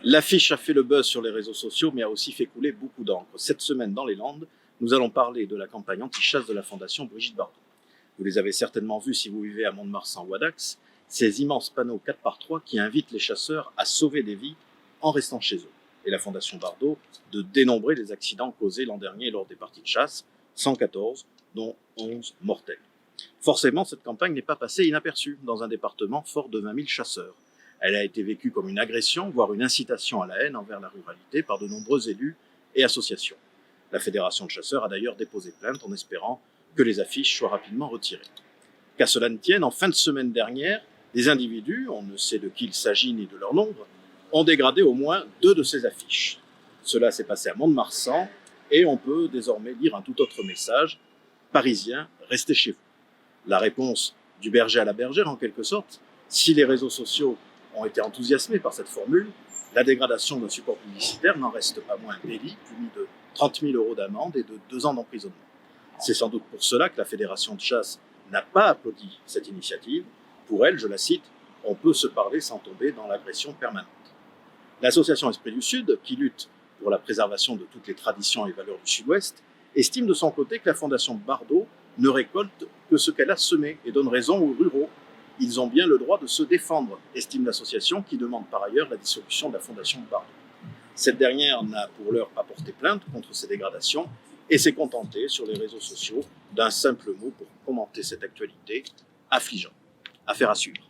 L'affiche a fait le buzz sur les réseaux sociaux, mais a aussi fait couler beaucoup d'encre. Cette semaine, dans les Landes, nous allons parler de la campagne anti-chasse de la Fondation Brigitte Bardot. Vous les avez certainement vus si vous vivez à Mont-de-Marsan ou à Dax, ces immenses panneaux 4x3 qui invitent les chasseurs à sauver des vies en restant chez eux. Et la Fondation Bardot de dénombrer les accidents causés l'an dernier lors des parties de chasse, 114, dont 11 mortels. Forcément, cette campagne n'est pas passée inaperçue dans un département fort de 20 000 chasseurs. Elle a été vécue comme une agression, voire une incitation à la haine envers la ruralité par de nombreux élus et associations. La Fédération de chasseurs a d'ailleurs déposé plainte en espérant que les affiches soient rapidement retirées. Qu'à cela ne tienne, en fin de semaine dernière, des individus, on ne sait de qui il s'agit ni de leur nombre, ont dégradé au moins 2 de ces affiches. Cela s'est passé à Mont-de-Marsan et on peut désormais lire un tout autre message. Parisiens, restez chez vous. La réponse du berger à la bergère, en quelque sorte. Si les réseaux sociaux ont été enthousiasmés par cette formule, la dégradation d'un support publicitaire n'en reste pas moins un délit puni de 30 000 € d'amende et de 2 ans d'emprisonnement. C'est sans doute pour cela que la Fédération de chasse n'a pas applaudi cette initiative. Pour elle, je la cite, « On peut se parler sans tomber dans l'agression permanente ». L'association Esprit du Sud, qui lutte pour la préservation de toutes les traditions et valeurs du Sud-Ouest, estime de son côté que la Fondation Bardot ne récolte que ce qu'elle a semé et donne raison aux ruraux. Ils ont bien le droit de se défendre, estime l'association qui demande par ailleurs la dissolution de la Fondation Bardot. Cette dernière n'a pour l'heure pas porté plainte contre ces dégradations et s'est contentée sur les réseaux sociaux d'un simple mot pour commenter cette actualité affligeante. Affaire à suivre.